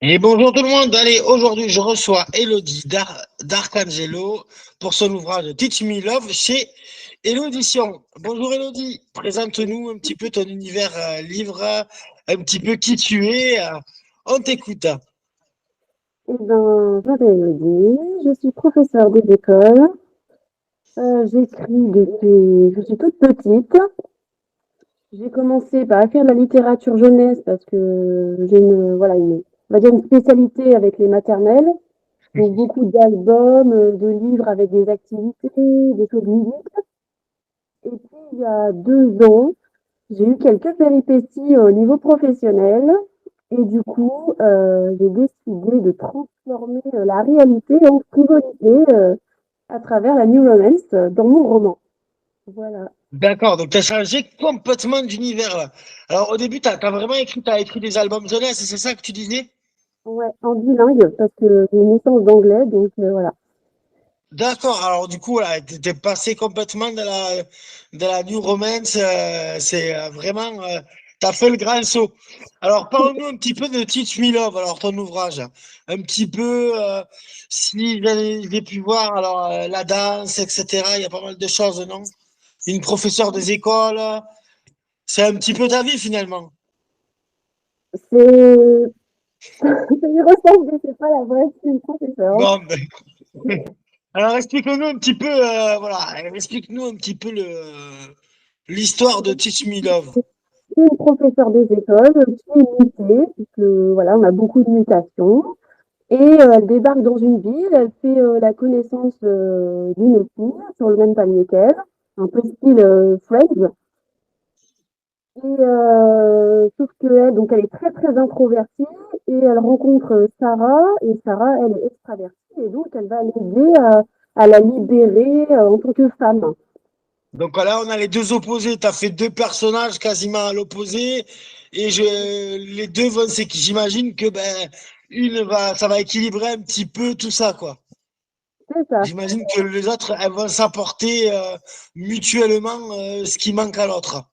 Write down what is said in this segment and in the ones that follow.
Et bonjour tout le monde. Allez, aujourd'hui, je reçois Elodie d'Arcangelo pour son ouvrage Teach Me Love chez Hello Édition. Bonjour Elodie, présente-nous un petit peu ton univers livre, un petit peu qui tu es. On t'écoute. Eh ben, je m'appelle Elodie, je suis professeure des écoles. J'écris depuis, je suis toute petite. J'ai commencé par écrire de la littérature jeunesse parce que j'ai on va dire une spécialité avec les maternelles. Donc beaucoup d'albums, de livres avec des activités, des choses ludiques. Et puis il y a 2 ans, j'ai eu quelques péripéties au niveau professionnel. Et du coup, j'ai décidé de transformer la réalité en frivolité à travers la New Romance dans mon roman. Voilà. D'accord, donc tu as changé complètement d'univers là. Alors au début, tu as vraiment écrit, t'as écrit des albums jeunesse, c'est ça que tu disais? Ouais, en bilingue, parce que j'ai une licence d'anglais, donc voilà. D'accord, alors du coup, voilà, t'es passé complètement de la New Romance, c'est vraiment, t'as fait le grand saut. Alors, parle-nous un petit peu de Teach Me Love, alors ton ouvrage. Un petit peu, si j'ai pu voir, alors, la danse, etc., il y a pas mal de choses, non? Une professeure des écoles, c'est un petit peu ta vie finalement. C'est ça y ressemble, mais c'est pas la vraie vie d'une professeure. Bon, ben, alors explique-nous un petit peu, voilà, explique-nous un petit peu l'histoire de Teach Me Love. C'est une professeure des écoles qui est mutée, puisque voilà, on a beaucoup de mutations. Et elle débarque dans une ville, elle fait la connaissance d'une fille sur le même palier qu'elle, un peu style Friends. Et sauf qu'elle, donc elle est très très introvertie et elle rencontre Sarah et Sarah, elle est extravertie et donc elle va l'aider à la libérer en tant que femme. Donc là, on a les deux opposés. Tu as fait deux personnages quasiment à l'opposé. Et les deux vont, c'est que j'imagine que ben, ça va équilibrer un petit peu tout ça, quoi. C'est ça, J'imagine que les autres, elles vont s'apporter mutuellement ce qui manque à l'autre.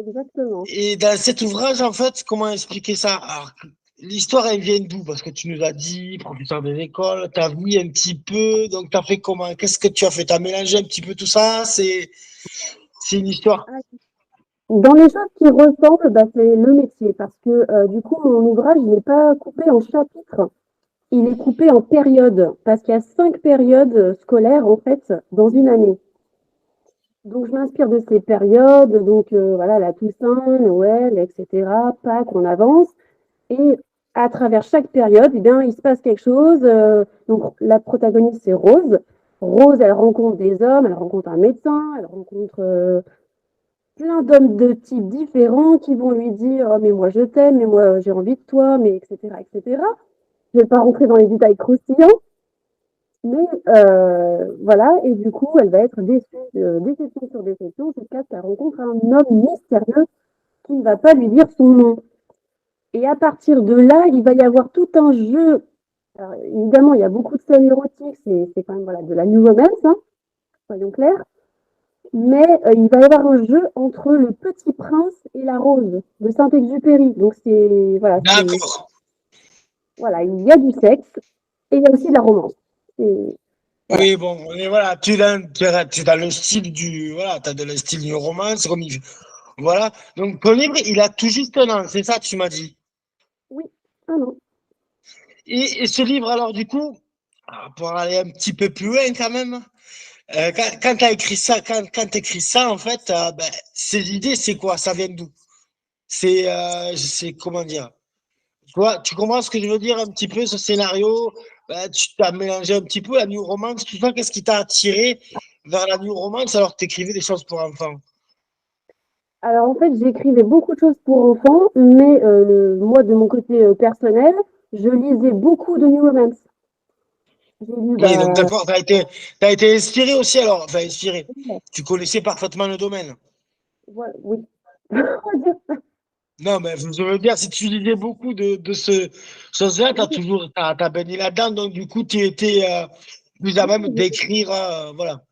exactement. Et dans cet ouvrage, en fait, comment expliquer ça? Alors, l'histoire, elle vient d'où? Parce que tu nous as dit, professeur des écoles, tu as mis un petit peu, donc tu as fait comment? Qu'est-ce que tu as fait? Tu as mélangé un petit peu tout ça? C'est une histoire. Dans les choses qui ressemblent, bah, c'est le métier parce que du coup mon ouvrage il n'est pas coupé en chapitres, il est coupé en périodes parce qu'il y a 5 périodes scolaires en fait dans une année. Donc je m'inspire de ces périodes, donc voilà, la Toussaint, Noël, etc., Pâques, on avance. Et à travers chaque période, eh bien, il se passe quelque chose. Donc la protagoniste, c'est Rose. Rose, elle rencontre des hommes, elle rencontre un médecin, elle rencontre plein d'hommes de types différents qui vont lui dire oh, mais moi je t'aime, mais moi j'ai envie de toi, mais etc. etc. Je ne vais pas rentrer dans les détails croustillants, mais voilà, et du coup, elle va être déçue, déception sur déception, jusqu'à ce qu'elle rencontre un homme mystérieux qui ne va pas lui dire son nom. Et à partir de là, il va y avoir tout un jeu. Alors, évidemment, il y a beaucoup de scènes érotiques, c'est quand même voilà, de la new romance, hein, soyons clairs. Mais il va y avoir un jeu entre le Petit Prince et la Rose de Saint-Exupéry. Donc D'accord. voilà, il y a du sexe et il y a aussi de la romance. Et, voilà. Oui, bon, et voilà, tu as le style voilà, tu as de le style du roman, c'est voilà. Donc, ton livre, il a tout juste un an, c'est ça, tu m'as dit. Oui, ah non. Et ce livre, alors, du coup, pour aller un petit peu plus loin quand même, quand tu as écrit ça, quand tu écris ça, en fait, ben, ces idées, c'est quoi? Ça vient d'où? Comment dire? Tu comprends ce que je veux dire un petit peu, ce scénario? Ben, tu t'as mélangé un petit peu la New Romance, tout ça, qu'est-ce qui t'a attiré vers la New Romance alors que tu écrivais des choses pour enfants? Alors en fait, j'écrivais beaucoup de choses pour enfants, mais moi, de mon côté personnel, je lisais beaucoup de new romance. J'ai lu, Oui, donc bah, t'as été inspiré aussi alors, enfin inspiré. Tu connaissais parfaitement le domaine. voilà, oui. Non, mais je veux dire, si tu lisais beaucoup de ce chose-là, t'as baigné là-dedans, donc du coup, tu étais plus à même d'écrire, voilà.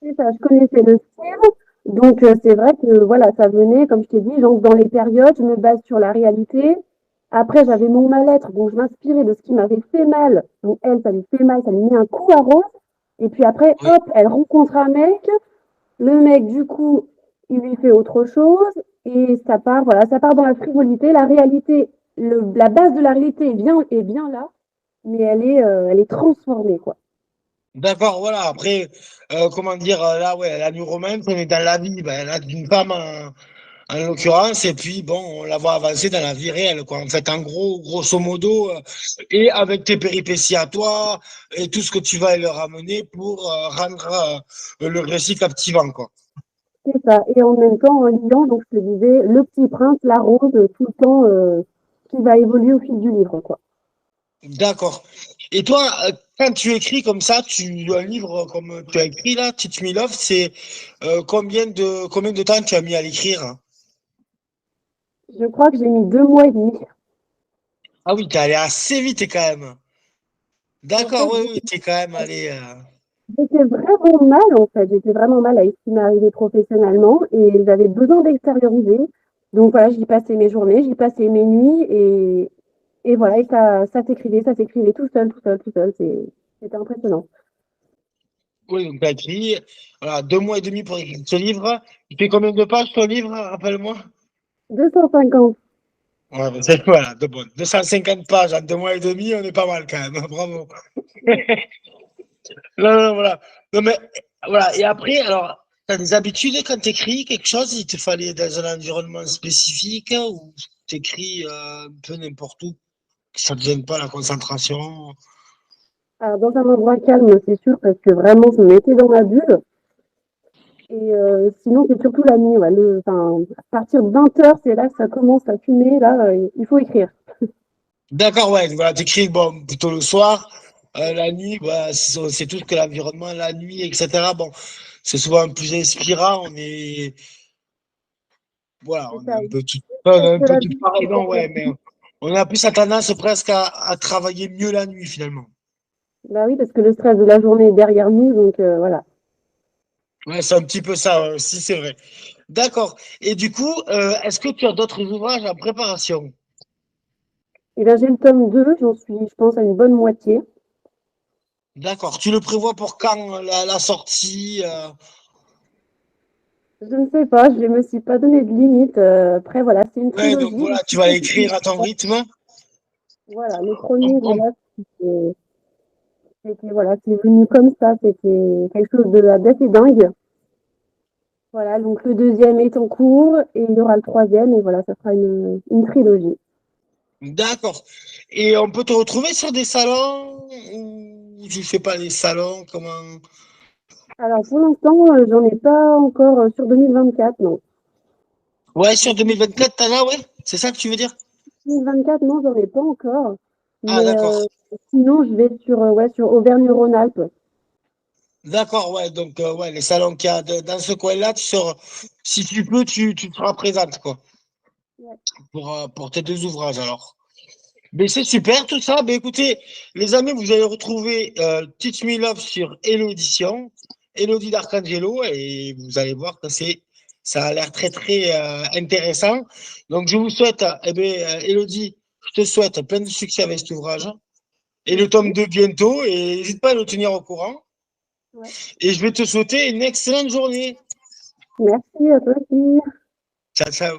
C'est ça, je connaissais le style. Donc, c'est vrai que voilà, ça venait, comme je t'ai dit, donc dans les périodes, je me base sur la réalité. Après, j'avais mon mal-être, donc je m'inspirais de ce qui m'avait fait mal. Donc elle, ça lui fait mal, ça lui met un coup à Rose. Et puis après, Oui. hop, elle rencontre un mec. Le mec, du coup, il lui fait autre chose. Et ça part, voilà, ça part dans la frivolité. La réalité, la base de la réalité est bien là, mais elle est transformée, quoi. D'accord, voilà. Après, comment dire, là, ouais, la New Romance, on est dans la vie ben, là, d'une femme en l'occurrence, et puis bon, on la voit avancer dans la vie réelle, quoi. En fait, en gros, grosso modo, et avec tes péripéties à toi, et tout ce que tu vas leur amener pour rendre le récit captivant, quoi. C'est ça. Et en même temps, en lisant, donc je te disais, Le Petit Prince, La Rose, tout le temps, qui va évoluer au fil du livre, quoi. D'accord. Et toi, quand tu écris comme ça, un livre comme tu as écrit là, Teach Me Love, c'est combien de temps tu as mis à l'écrire? Je crois que j'ai mis 2 mois et demi. Ah oui, t'es allé assez vite quand même. En fait, D'accord, oui, oui, t'es quand même allé. j'étais vraiment mal, en fait. J'étais vraiment mal avec ce qui m'est arrivé professionnellement et j'avais besoin d'extérioriser. Donc voilà, j'y passais mes journées, j'y passais mes nuits et voilà, et ça s'écrivait tout seul, tout seul, tout seul. C'était impressionnant. Oui, donc t'as écrit, voilà, 2 mois et demi pour écrire ce livre. Il fait combien de pages ton livre, rappelle-moi? 250. Ouais, ben, c'est voilà, de bon, 250 pages en 2 mois et demi, on est pas mal quand même. Bravo. Non, non, voilà. Non, mais voilà. Et après, alors, t'as des habitudes quand t'écris quelque chose, il te fallait dans un environnement spécifique ou t'écris un peu n'importe où, que ça ne te gêne pas la concentration. Alors, dans un endroit calme, c'est sûr, parce que vraiment, je me mettais dans ma bulle. Et sinon, c'est surtout la nuit. Ouais. Enfin, à partir de 20 heures, c'est là que ça commence à fumer. Là, il faut écrire. D'accord, ouais, voilà, t'écris bon, plutôt le soir, la nuit, voilà, c'est tout ce que l'environnement, la nuit, etc. Bon, c'est souvent plus inspirant, voilà, C'est on est ça. un peu tout, on Parce est un que peu la tout bulle, pareil, c'est non, ouais, mais on a plus la tendance presque à travailler mieux la nuit finalement. bah oui, parce que le stress de la journée est derrière nous. Donc voilà. Ouais, c'est un petit peu ça aussi, c'est vrai. D'accord. Et du coup, est-ce que tu as d'autres ouvrages en préparation? Et bien, j'ai le tome 2. J'en suis, je pense, à une bonne moitié. D'accord. Tu le prévois pour quand la sortie? Je ne sais pas, je ne me suis pas donné de limite. Après, voilà, c'est une Ouais, donc trilogie. voilà, Donc, tu vas l'écrire à ton rythme. voilà, le On- premier, on- voilà, voilà, c'est venu comme ça. C'était quelque chose d'assez dingue. Voilà, donc le deuxième est en cours et il y aura le troisième et voilà, ça sera une trilogie. D'accord. Et on peut te retrouver sur des salons ou tu fais pas les salons? Comment? Alors pour l'instant, j'en ai pas encore sur 2024, non. Ouais, sur 2024, t'en as, ouais? C'est ça que tu veux dire? 2024, non, j'en ai pas encore. Ah, Mais d'accord. sinon, je vais ouais, sur Auvergne-Rhône-Alpes. D'accord, ouais. Donc, ouais, les salons qu'il y a dans ce coin-là, si tu peux, tu te seras présente, quoi, Ouais. pour tes deux ouvrages, alors. Mais c'est super tout ça. Ben, écoutez, les amis, vous allez retrouver Teach Me Love sur Hello Edition, Elodie d'Arcangelo, et vous allez voir que ça a l'air très très intéressant. Donc je vous souhaite, eh ben, Elodie, je te souhaite plein de succès avec cet ouvrage et le tome Merci. 2 bientôt. Et n'hésite pas à nous tenir au courant. Ouais. Et je vais te souhaiter une excellente journée. Merci à toi aussi. Ciao, ciao.